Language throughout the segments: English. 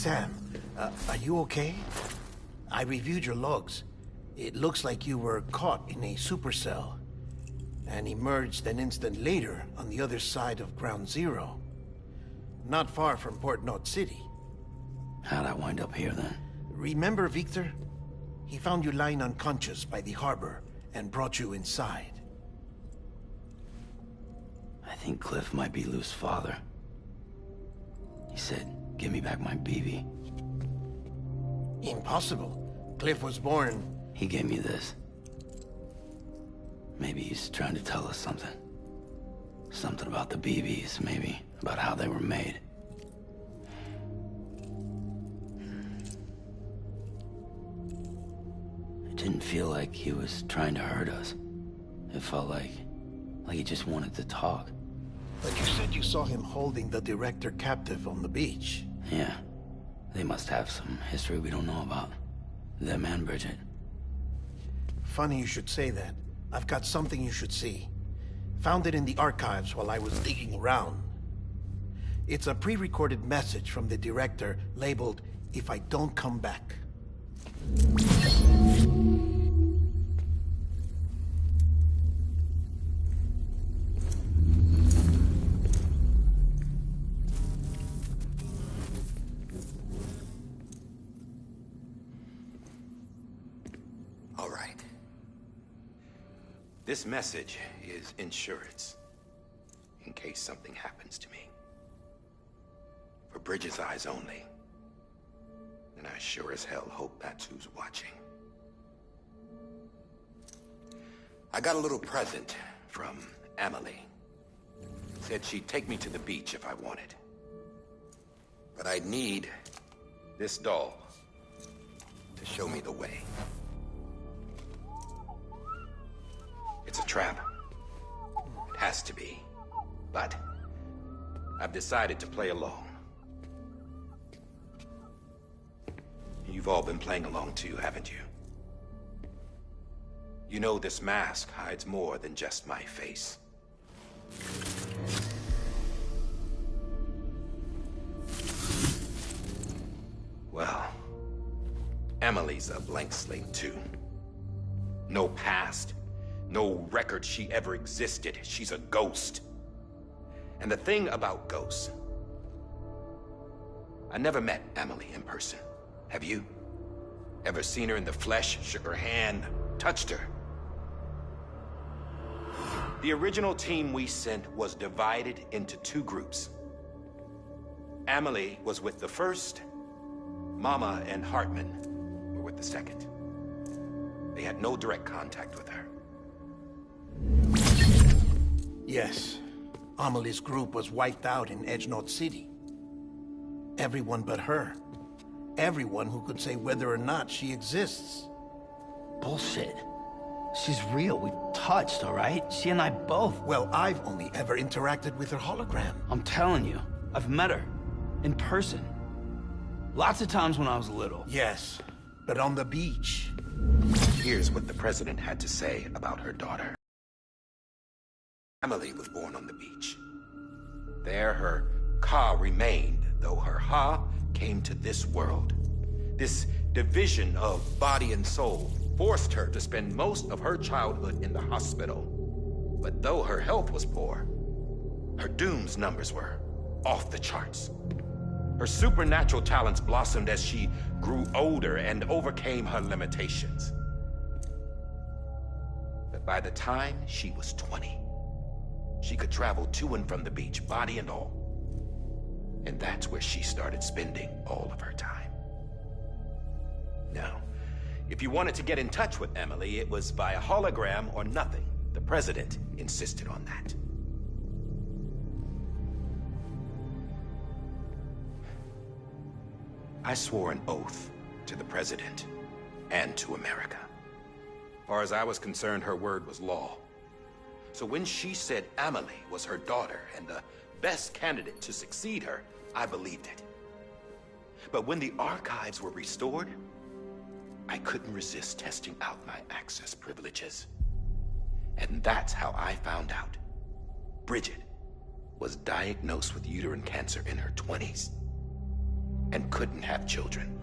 Sam, are you okay? I reviewed your logs. It looks like you were caught in a supercell and emerged an instant later on the other side of Ground Zero. Not far from Port Knot City. How'd I wind up here then? Remember Victor? He found you lying unconscious by the harbor and brought you inside. I think Cliff might be Lou's father. He said, give me back my BB. Impossible. Cliff was born... He gave me this. Maybe he's trying to tell us something. Something about the BBs, maybe. About how they were made. It didn't feel like he was trying to hurt us. It felt like he just wanted to talk. But you said you saw him holding the director captive on the beach. Yeah. They must have some history we don't know about. Them and Bridget. Funny you should say that. I've got something you should see. Found it in the archives while I was digging around. It's a pre-recorded message from the director labeled, "If I don't come back." This message is insurance, in case something happens to me. For Bridget's eyes only. And I sure as hell hope that's who's watching. I got a little present from Emily. Said she'd take me to the beach if I wanted. But I'd need this doll to show me the way. It's a trap. It has to be. But I've decided to play along. You've all been playing along too, haven't you? You know this mask hides more than just my face. Well, Emily's a blank slate too. No past. No record she ever existed. She's a ghost. And the thing about ghosts... I never met Emily in person. Have you? Ever seen her in the flesh, shook her hand, touched her? The original team we sent was divided into two groups. Emily was with the first. Mama and Hartman were with the second. They had no direct contact with her. Yes. Amelie's group was wiped out in Edge Knot City. Everyone but her. Everyone who could say whether or not she exists. Bullshit. She's real. We touched, all right? She and I both. Well, I've only ever interacted with her hologram. I'm telling you, I've met her. In person. Lots of times when I was little. Yes, but on the beach. Here's what the president had to say about her daughter. Emily was born on the beach. There her Ka remained, though her Ha came to this world. This division of body and soul forced her to spend most of her childhood in the hospital. But though her health was poor, her Doom's numbers were off the charts. Her supernatural talents blossomed as she grew older and overcame her limitations. But by the time she was 20, she could travel to and from the beach, body and all. And that's where she started spending all of her time. Now, if you wanted to get in touch with Emily, it was via hologram or nothing. The president insisted on that. I swore an oath to the president and to America. As far as I was concerned, her word was law. So when she said Emily was her daughter and the best candidate to succeed her, I believed it. But when the archives were restored, I couldn't resist testing out my access privileges. And that's how I found out Bridget was diagnosed with uterine cancer in her 20s. and couldn't have children.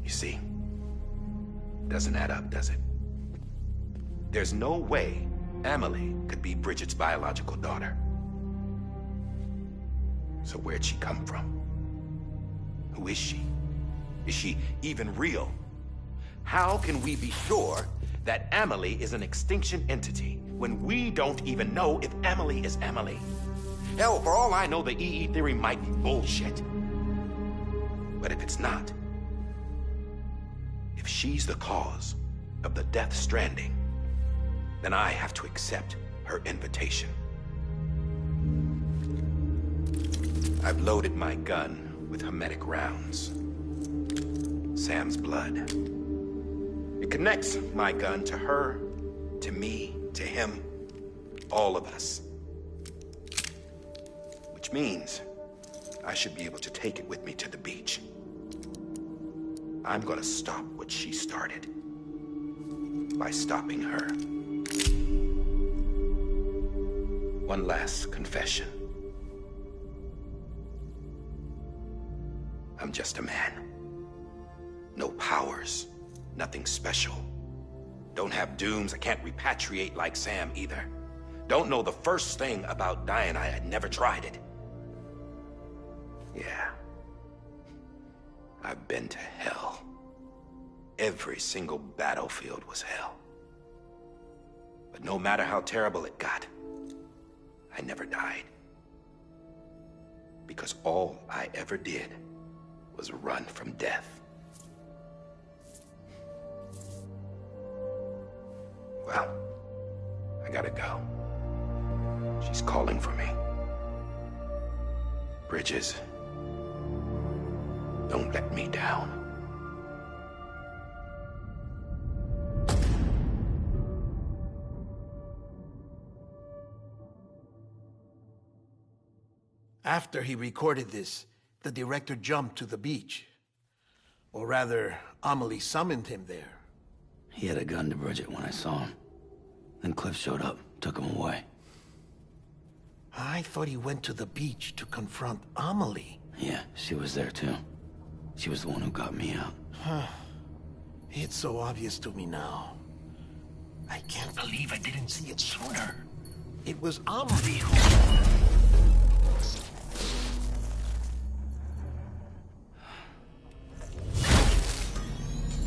You see, doesn't add up, does it? There's no way Amelie could be Bridget's biological daughter. So where'd she come from? Who is she? Is she even real? How can we be sure that Amelie is an extinction entity when we don't even know if Amelie is Amelie? Hell, for all I know, the EE theory might be bullshit. But if it's not, if she's the cause of the death stranding, then I have to accept her invitation. I've loaded my gun with hermetic rounds. Sam's blood. It connects my gun to her, to me, to him, all of us. Which means I should be able to take it with me to the beach. I'm gonna stop what she started by stopping her. One last confession. I'm just a man. No powers, nothing special. Don't have dooms, I can't repatriate like Sam either. Don't know the first thing about dying, I had never tried it. Yeah. I've been to hell. Every single battlefield was hell. But no matter how terrible it got, I never died. Because all I ever did was run from death. Well, I gotta go. She's calling for me. Bridges, don't let me down. After he recorded this, the director jumped to the beach. Or rather, Amelie summoned him there. He had a gun to Bridget when I saw him. Then Cliff showed up, took him away. I thought he went to the beach to confront Amelie. Yeah, she was there too. She was the one who got me out. It's so obvious to me now. I can't believe I didn't see it sooner. It was Amelie who...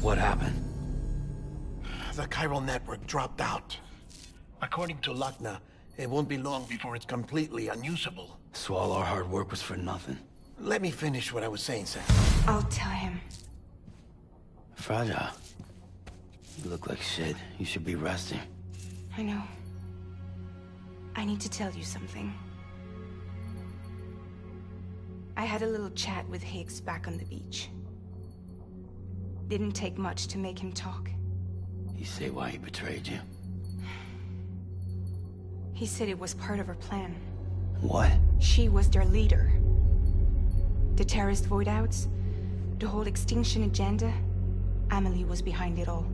What happened? The chiral network dropped out. According to Luckna, it won't be long before it's completely unusable. So all our hard work was for nothing. Let me finish what I was saying, Sam. I'll tell him. Fragile. You look like shit. You should be resting. I know. I need to tell you something. I had a little chat with Higgs back on the beach. Didn't take much to make him talk. You say why he betrayed you? He said it was part of her plan. What? She was their leader. The terrorist void-outs, the whole extinction agenda, Amelie was behind it all.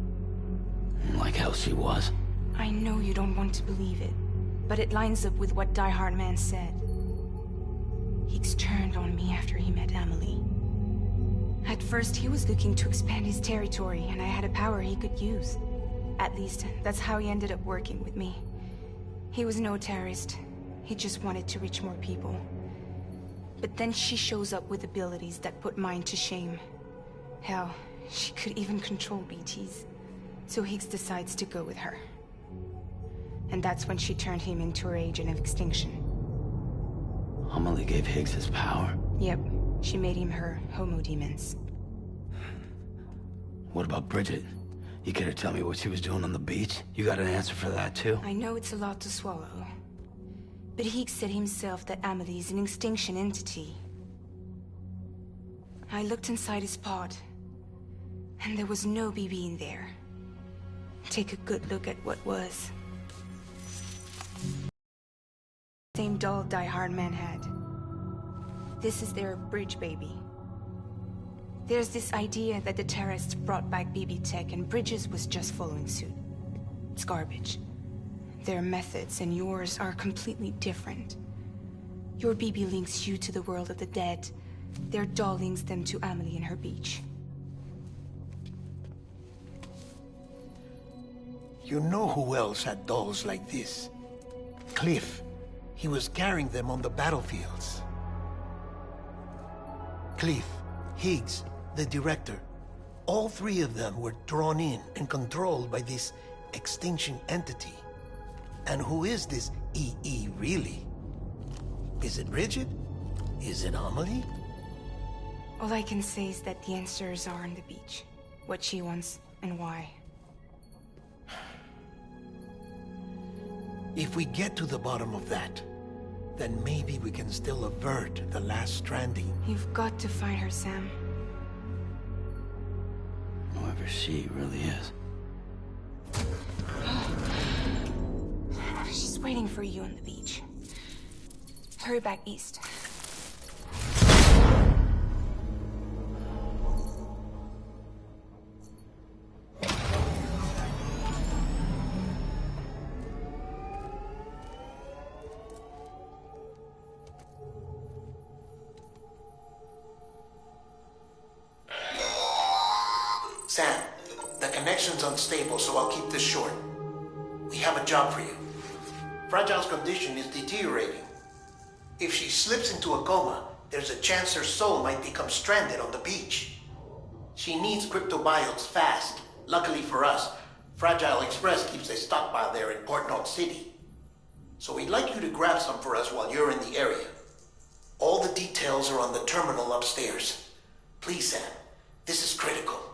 Like hell she was. I know you don't want to believe it, but it lines up with what Die Hard Man said. Higgs turned on me after he met Amelie. At first, he was looking to expand his territory, and I had a power he could use. At least, that's how he ended up working with me. He was no terrorist. He just wanted to reach more people. But then she shows up with abilities that put mine to shame. Hell, she could even control BTs. So Higgs decides to go with her. And that's when she turned him into her agent of extinction. Amelie gave Higgs his power? Yep. She made him her homo demons. What about Bridget? You care to tell me what she was doing on the beach? You got an answer for that too? I know it's a lot to swallow. But Higgs said himself that Amelie is an extinction entity. I looked inside his pod, and there was no BB in there. Take a good look at what was. Same doll Die Hard Man had. This is their bridge baby. There's this idea that the terrorists brought back BB tech and Bridges was just following suit. It's garbage. Their methods and yours are completely different. Your BB links you to the world of the dead, Their doll links them to Amelie and her beach. You know who else had dolls like this? Cliff. He was carrying them on the battlefields. Cliff, Higgs, the director. All three of them were drawn in and controlled by this extinction entity. And who is this EE really? Is it Bridget? Is it Amelie? All I can say is that the answers are on the beach. What she wants and why. If we get to the bottom of that, then maybe we can still avert the last stranding. You've got to find her, Sam. Whoever she really is. She's waiting for you on the beach. Hurry back east. Sam, the connection's unstable, so I'll keep this short. We have a job for you. Fragile's condition is deteriorating. If she slips into a coma, there's a chance her soul might become stranded on the beach. She needs cryptobiotes fast. Luckily for us, Fragile Express keeps a stockpile there in Port North City. So we'd like you to grab some for us while you're in the area. All the details are on the terminal upstairs. Please, Sam, this is critical.